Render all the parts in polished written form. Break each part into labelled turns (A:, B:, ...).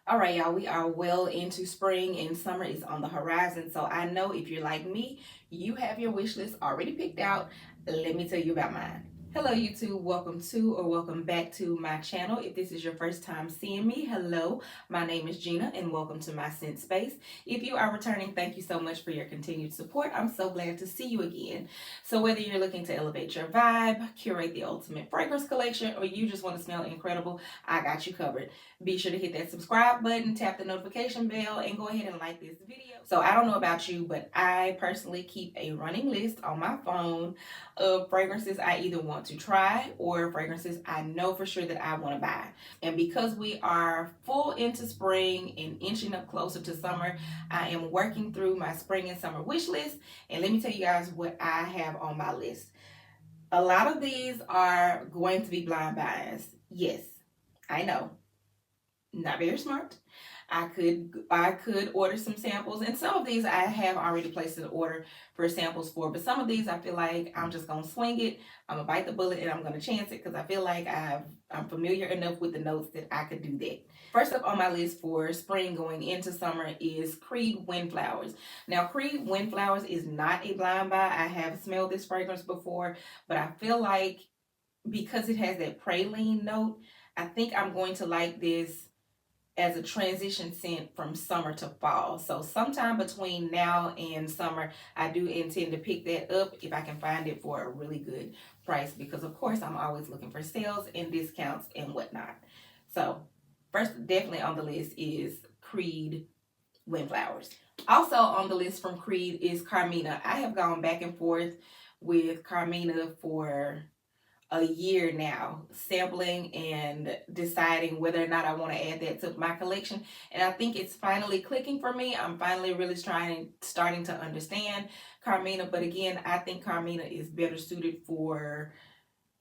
A: All right, y'all, we are well into spring and summer is on the horizon. So I know if you're like me, you have your wish list already picked out. Let me tell you about mine. Hello, YouTube. Welcome to or welcome back to my channel. If this is your first time seeing me, hello. My name is Gina and welcome to my scent space. If you are returning, thank you so much for your continued support. I'm so glad to see you again. So whether you're looking to elevate your vibe, curate the ultimate fragrance collection, or you just want to smell incredible, I got you covered. Be sure to hit that subscribe button, tap the notification bell, and go ahead and like this video. So I don't know about you, but I personally keep a running list on my phone of fragrances I either want to try or fragrances I know for sure that I want to buy. And because we are full into spring and inching up closer to summer, I am working through my spring and summer wish list. And let me tell you guys what I have on my list. A lot of these are going to be blind buys. Yes, I know. Not very smart. I could order some samples, and some of these I have already placed an order for samples for, but some of these I feel like I'm just gonna swing it. I'm gonna bite the bullet and I'm gonna chance it because I feel like I'm familiar enough with the notes that I could do that. First up on my list for spring going into summer is Creed Windflowers. Now, Creed Windflowers is not a blind buy. I have smelled this fragrance before, but I feel like because it has that praline note, I think I'm going to like this as a transition scent from summer to fall. So sometime between now and summer, I do intend to pick that up if I can find it for a really good price, because of course I'm always looking for sales and discounts and whatnot. So first, definitely on the list is Creed Windflowers. Also on the list from Creed is Carmina. I have gone back and forth with Carmina for a year now, sampling and deciding whether or not I want to add that to my collection. And I think it's finally clicking for me. I'm finally really starting to understand Carmina. But again, I think Carmina is better suited for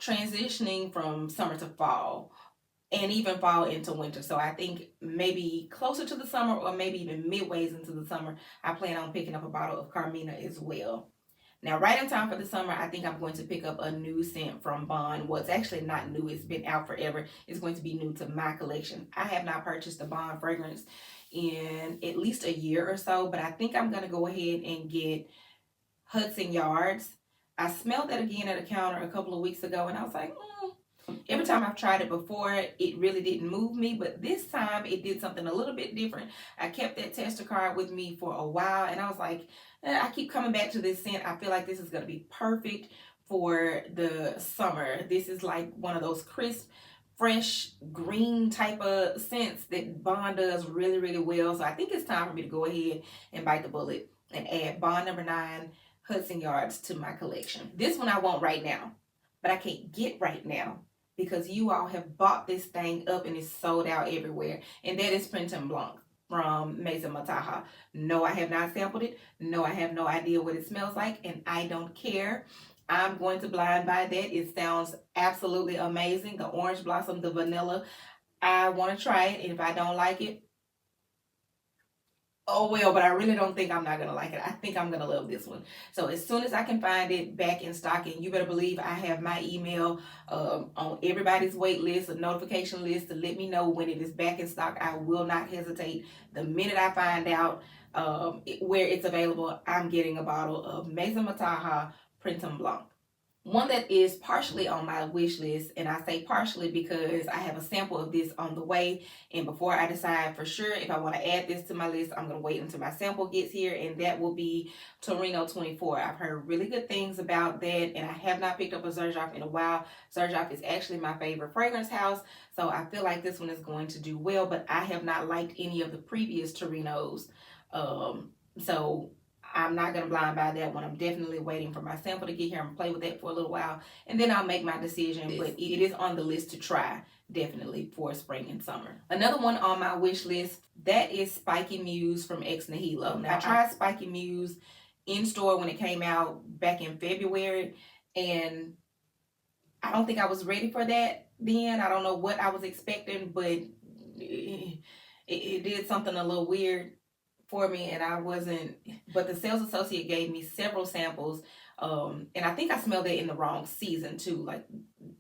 A: transitioning from summer to fall and even fall into winter. So I think maybe closer to the summer or maybe even midways into the summer, I plan on picking up a bottle of Carmina as well. Now, right in time for the summer, I think I'm going to pick up a new scent from Bond. Well, it's actually not new. It's been out forever. It's going to be new to my collection. I have not purchased a Bond fragrance in at least a year or so, but I think I'm going to go ahead and get Hudson Yards. I smelled that again at a counter a couple of weeks ago, and I was like, Every time I've tried it before, it really didn't move me, but this time it did something a little bit different. I kept that tester card with me for a while, and I was like, I keep coming back to this scent. I feel like this is going to be perfect for the summer. This is like one of those crisp, fresh, green type of scents that Bond does really, really well. So I think it's time for me to go ahead and bite the bullet and add Bond number 9 Hudson Yards to my collection. This one I want right now, but I can't get right now because you all have bought this thing up and it's sold out everywhere. And that is Printemps Blanc from Maison Mataha. No, I have not sampled it. No, I have no idea what it smells like, and I don't care. I'm going to blind buy that. It sounds absolutely amazing. The orange blossom, the vanilla. I want to try it, and if I don't like it, oh well, but I really don't think I'm not going to like it. I think I'm going to love this one. So as soon as I can find it back in stock, and you better believe I have my email on everybody's wait list, a notification list to let me know when it is back in stock. I will not hesitate. The minute I find out where it's available, I'm getting a bottle of Maison Mataha Printemps Blanc. One that is partially on my wish list, and I say partially because I have a sample of this on the way, and before I decide for sure if I want to add this to my list, I'm going to wait until my sample gets here, and that will be Torino 24. I've heard really good things about that, and I have not picked up a Xerjoff in a while. Xerjoff is actually my favorite fragrance house, so I feel like this one is going to do well, but I have not liked any of the previous Torinos, so I'm not going to blind buy that one. I'm definitely waiting for my sample to get here and play with that for a little while, and then I'll make my decision. But it is on the list to try, definitely, for spring and summer. Another one on my wish list, that is Spiky Muse from Nihilo. Now, I tried Spiky Muse in store when it came out back in February, and I don't think I was ready for that then. I don't know what I was expecting, but it did something a little weird for me, and I wasn't, but the sales associate gave me several samples And I think I smelled that in the wrong season too. Like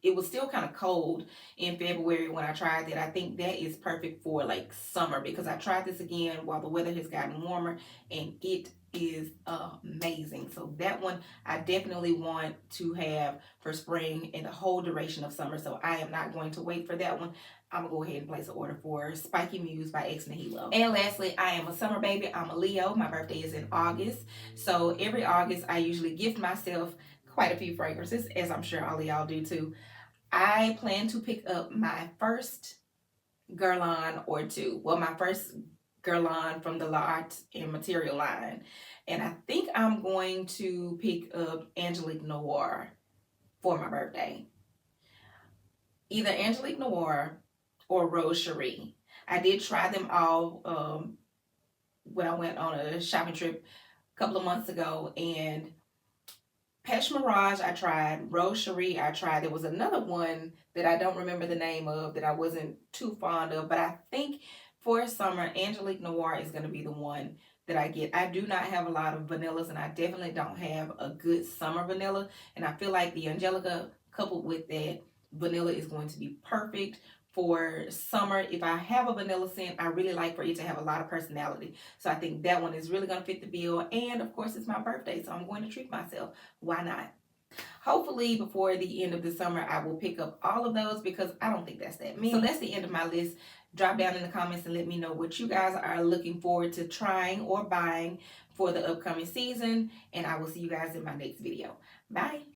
A: it was still kind of cold in February when I tried that. I think that is perfect for like summer because I tried this again while the weather has gotten warmer and it is amazing. So that one I definitely want to have for spring and the whole duration of summer. So I am not going to wait for that one. I'm gonna go ahead and place an order for Spiky Muse by Nihilo. And lastly, I am a summer baby. I'm a Leo. My birthday is in August. So every August I usually gift myself quite a few fragrances, as I'm sure all of y'all do too. I plan to pick up my first Guerlain or two. Well, my first Guerlain from the L'Art and Material line. And I think I'm going to pick up Angelique Noir for my birthday. Either Angelique Noir or Rose Cherie. I did try them all when I went on a shopping trip a couple of months ago, and Peche Mirage I tried, Rose Cherie I tried. There was another one that I don't remember the name of that I wasn't too fond of, but I think for summer, Angelique Noir is going to be the one that I get. I do not have a lot of vanillas, and I definitely don't have a good summer vanilla, and I feel like the Angelica coupled with that vanilla is going to be perfect for summer. If I have a vanilla scent, I really like for it to have a lot of personality. So I think that one is really going to fit the bill. And of course, it's my birthday, so I'm going to treat myself. Why not? Hopefully before the end of the summer, I will pick up all of those because I don't think that's that many. So that's the end of my list. Drop down in the comments and let me know what you guys are looking forward to trying or buying for the upcoming season. And I will see you guys in my next video. Bye.